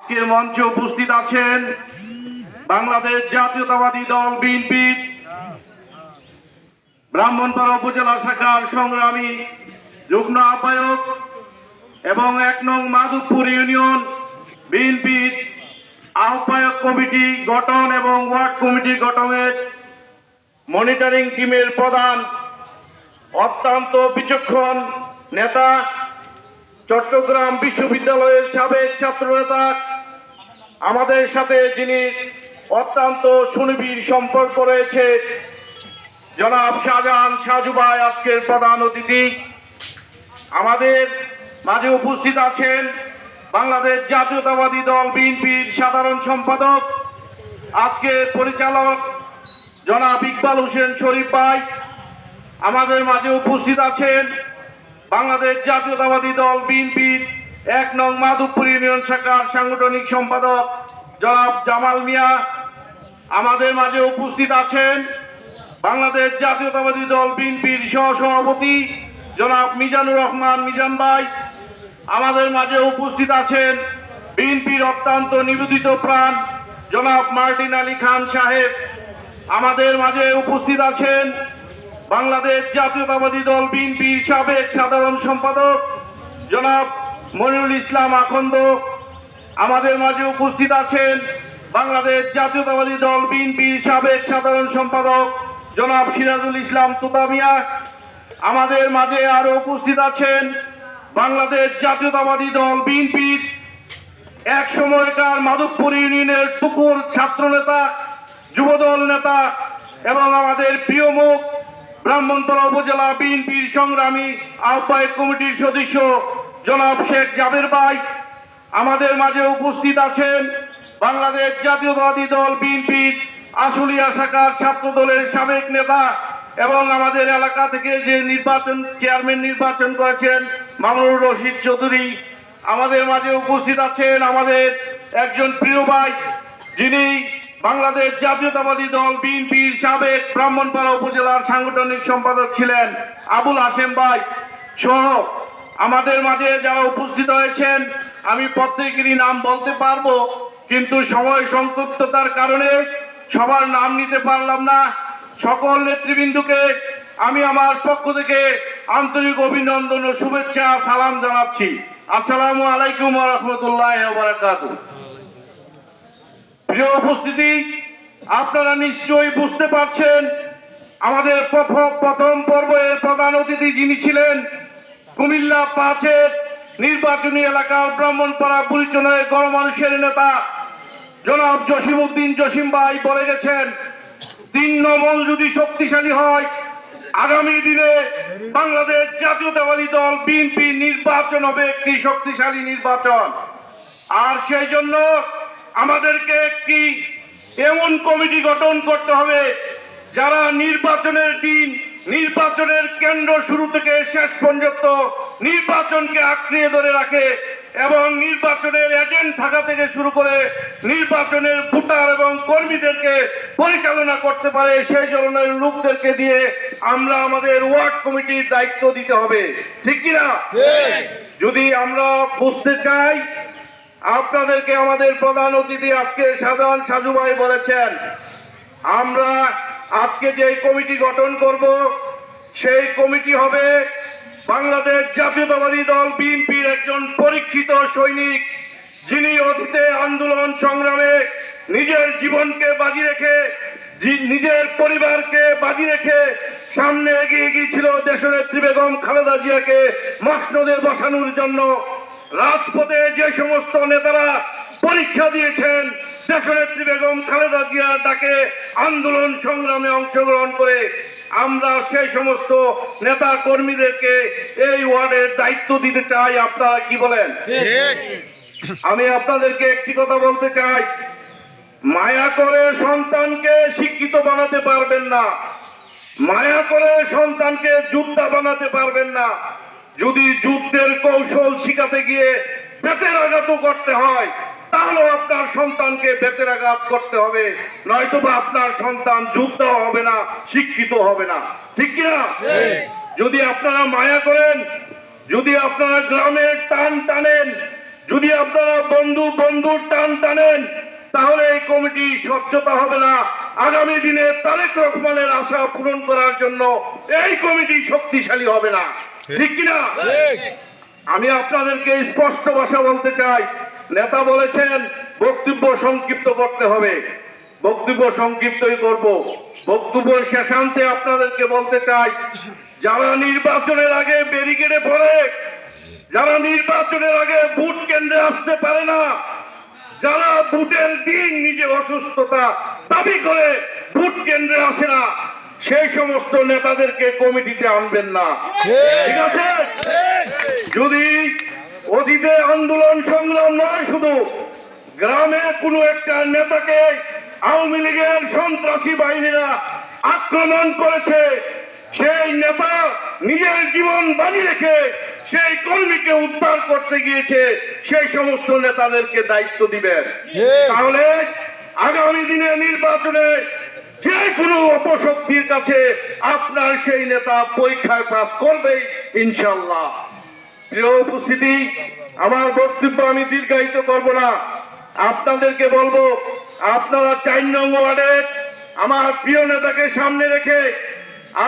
আজকের মঞ্চে উপস্থিত আছেন বাংলাদেশ জাতীয়তাবাদী দল বিএনপি ব্রাহ্মণপাড়া উপজেলা শাখার সংগ্রামী যুগ্ম আহ্বায়ক এবং ১ নং মাধবপুর ইউনিয়ন বিএনপির আহ্বায়ক কমিটি গঠন এবং ওয়ার্ড কমিটি গঠনের মনিটরিং টিমের প্রধান, অত্যন্ত বিচক্ষণ নেতা, চট্টগ্রাম বিশ্ববিদ্যালয়ের সাবেক ছাত্রনেতা, আমাদের সাথে যিনি অত্যন্ত সুনিবিড় সম্পর্ক রয়েছে জনাব শাহজাহান সাজু ভাই আজকের প্রধান অতিথি। আমাদের মাঝে উপস্থিত আছেন বাংলাদেশ জাতীয়তাবাদী দল বিএনপির সাধারণ সম্পাদক, আজকের পরিচালক জনাব ইকবাল হোসেন শরীফ ভাই। আমাদের মাঝে উপস্থিত আছেন বাংলাদেশ জাতীয়তাবাদী দল বিএনপির ১ নং মাধবপুর ইউনিয়ন শাখার সাংগঠনিক সম্পাদক জনাব জামাল মিয়া। আমাদের মাঝে উপস্থিত আছেন বাংলাদেশ জাতীয়তাবাদী দল বিএনপির সহসভাপতি জনাব মিজানুর রহমান মিজান ভাই। আমাদের মাঝে উপস্থিত আছেন বিএনপির অত্যন্ত নিবেদিত প্রাণ জনাব মার্টিন আলী খান সাহেব। আমাদের মাঝে উপস্থিত আছেন বাংলাদেশ জাতীয়তাবাদী দল বিএনপির সাবেক সাধারণ সম্পাদক জনাব মনিরুল ইসলাম আখন্দ। আমাদের মাঝে উপস্থিত আছেন বাংলাদেশ জাতীয়তাবাদী দল বিএনপির সাবেক সাধারণ সম্পাদক জনাব সিরাজুল ইসলাম তুতামিয়া। আমাদের মাঝে আরো উপস্থিত আছেন বাংলাদেশ জাতীয়তাবাদী দল বিএনপির এক সময়কার মাধবপুর ইউনিয়নের টুকুর ছাত্রনেতা, যুবদল নেতা এবং আমাদের প্রিয় মুখ ব্রাহ্মণপাড়া উপজেলা বিএনপির সংগ্রামী আহ্বায়ক কমিটির সদস্য জনাব শেখ জাবের ভাই। আমাদের মাঝে উপস্থিত আছেন বাংলাদেশ জাতীয়তাবাদী দল বিএনপির আশুলিয়া শাখার ছাত্র দলের সাবেক নেতা এবং আমাদের এলাকা থেকে যে চেয়ারম্যান নির্বাচন করেছেন মামুনুর রশিদ চৌধুরী। আমাদের মাঝে উপস্থিত আছেন আমাদের একজন প্রিয় ভাই, যিনি বাংলাদেশ জাতীয়তাবাদী দল বিএনপির সাবেক ব্রাহ্মণপাড়া উপজেলার সাংগঠনিক সম্পাদক ছিলেন আবুল হাশেম ভাই সহ আমাদের মাঝে যারা উপস্থিত হয়েছেন, আমি প্রত্যেকেরই নাম বলতে পারবো, কিন্তু সময় সংক্ষিপ্ততার কারণে সবার নাম নিতে পারলাম না। সকল নেতৃবৃন্দকে আমি আমার পক্ষ থেকে আন্তরিক অভিনন্দন ও শুভেচ্ছা সালাম জানাচ্ছি। আসসালামু আলাইকুম ওয়া রাহমাতুল্লাহি ওয়া বারাকাতুহু। প্রিয় উপস্থিতি, আপনারা নিশ্চয়ই বুঝতে পারছেন আমাদের প্রথম পর্বের প্রধান অতিথি যিনি ছিলেন কুমিল্লা ৫-এর নির্বাচনী এলাকার ব্রাহ্মণপাড়া বুড়িচনের গণমানুষের নেতা জনাব জসিমউদ্দিন জসিম ভাই বলে গেছেন, তৃণমূল যদি শক্তিশালী হয় আগামী দিনে বাংলাদেশ জাতীয়তাবাদী দল বিএনপি নির্বাচন হবে একটি শক্তিশালী নির্বাচন। আর সেই জন্য আমাদেরকে একটি এমন কমিটি গঠন করতে হবে যারা নির্বাচনের দিন, নির্বাচনের কেন্দ্র শুরু থেকে শেষ পর্যন্ত নির্বাচনকে আঁকড়িয়ে ধরে রাখে এবং নির্বাচনের এজেন্ট থাকা থেকে শুরু করে নির্বাচনের ভোটার এবং কর্মীদেরকে পরিচালনা করতে পারে, সেই ধরনের লোকদেরকে দিয়ে আমরা আমাদের ওয়ার্ড কমিটির দায়িত্ব দিতে হবে। ঠিক কিনা? যদি আমরা বুঝতে চাই, আপনাদেরকে আমাদের প্রধান অতিথি আজকে শাহজাহান সাজু ভাই বলেছেন, আমরা আজকে যে কমিটি গঠন করব সেই কমিটি হবে বাংলাদেশ জাতীয়তাবাদী দল বিএনপির একজন পরীক্ষিত সৈনিক, যিনি অতীতে আন্দোলন সংগ্রামে নিজের জীবনকে বাজি রেখে, নিজের পরিবারকে বাজি রেখে সামনে এগিয়ে গিয়েছিল দেশনেত্রী বেগম খালেদা জিয়াকে মসনদে বসানোর জন্য। রাজপথে যে সমস্ত নেতারা পরীক্ষা দিয়েছেন দেশনেত্রী বেগম খালেদা জিয়ার ডাকে আন্দোলন সংগ্রামে অংশগ্রহণ করে, আমরা সেই সমস্ত নেতা কর্মীদেরকে এই ওয়ার্ডের দায়িত্ব দিতে চাই। আপনারা কি বলেন? আমি আপনাদেরকে একটি কথা বলতে চাই, মায়া করে সন্তানকে শিক্ষিত বানাতে পারবেন না, মায়া করে সন্তানকে যোদ্ধা বানাতে পারবেন না। যদি যুদ্ধের কৌশল শিখাতে গিয়ে বেতের আঘাত করতে হয়, তাহলে আপনার সন্তানকে বেতের আঘাত করতে হবে, নয়তোবা আপনার সন্তান যোদ্ধা হবে না, শিক্ষিত হবে না। ঠিক কিনা? যদি আপনারা মায়া করেন, যদি আপনারা গ্রামের টান টানেন, যদি আপনারা বন্ধুর টান টানেন তাহলে এই কমিটি স্বচ্ছতা হবে না। আগামী দিনে তারেক রহমানের আশা পূরণ করার জন্য এই কমিটি শক্তিশালী হবে না, ঠিক কিনা? আমি আপনাদেরকে স্পষ্ট ভাষা বলতে চাই, নেতা বলেছেন বক্তব্য সংক্ষিপ্ত করতে হবে, বক্তব্য সংক্ষিপ্তই করব। বক্তব্যের শেষান্তে আপনাদেরকে বলতে চাই, যারা নির্বাচনের আগে ব্যারিকেডে পড়ে, যারা নির্বাচনের আগে ভোট কেন্দ্রে আসতে পারে না, যারা ভোটের দিন নিজের অসুস্থতা দাবি করে ভোট কেন্দ্রে আসে না, সেই সমস্ত নেতাদেরকে কমিটিতে আনবেন না, ঠিক আছে? যদি অতীতে আন্দোলন সংগ্রাম নয়, শুধু গ্রামে কোনো একটা নেতাকে আওয়ামী লীগের সন্ত্রাসী বাহিনীরা আক্রমণ করেছে, সেই নেতা নিজের জীবন বাজি রেখে সেই কর্মীকে উদ্ধার করতে গিয়েছে, সেই সমস্ত নেতাদেরকে দায়িত্ব দিবেন। তাহলে আগামী দিনে নির্বাচনে যে কোনো অপশক্তির কাছে আপনার সেই নেতা পরীক্ষায় পাস করবেই ইনশাল্লাহ। প্রিয় উপস্থিতি, আমার বক্তব্য আমি দীর্ঘায়িত করব না। আপনাদেরকে বলবো, আপনারা 4 নং ওয়ার্ডে আমার প্রিয় নেতাকে সামনে রেখে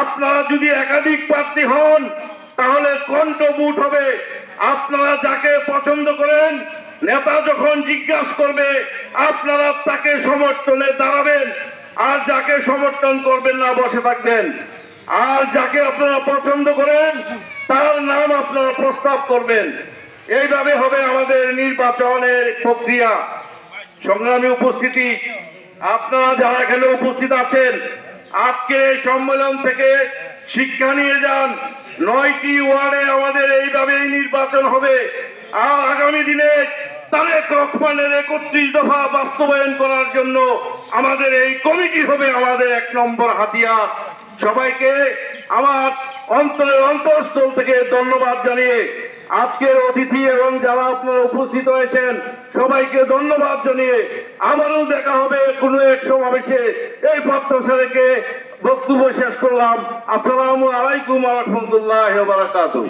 আপনারা যদি একাধিক প্রার্থী হন তাহলে কণ্ঠ ভোট হবে। আপনারা যাকে পছন্দ করেন, নেতা যখন জিজ্ঞাসা করবে আপনারা তাকে সমর্থনে দাঁড়াবেন, আর যাকে সমর্থন করবেন না বসে থাকবেন। আর যাকে আপনারা পছন্দ করেন তার নাম আপনারা প্রস্তাব করবেন। এইভাবে হবে আমাদের নির্বাচনের প্রক্রিয়া। সংগ্রামী উপস্থিতি, আপনারা যারা এখানে উপস্থিত আছেন, আজকের এই সম্মেলন থেকে শিক্ষা নিয়ে যান। 9টি ওয়ার্ডে আমাদের এইভাবেই নির্বাচন হবে। আর আগামী দিনে তারেক রহমানের 31 দফা বাস্তবায়ন করার জন্য আমাদের এই কমিটি হবে আমাদের 1 নম্বর হাতিয়ার। সবাইকে আমার অন্তরের অন্তঃস্থল থেকে ধন্যবাদ জানিয়ে আজকের অতিথি এবং যারা আপনারা উপস্থিত হয়েছেন সবাইকে ধন্যবাদ জানিয়ে আবারও দেখা হবে কোনো এক সমাবেশে, এই প্রত্যাশা রেখে বক্তব্য শেষ করলাম। আসসালামু আলাইকুম ওয়া রাহমাতুল্লাহি ওয়া বারাকাতুহু।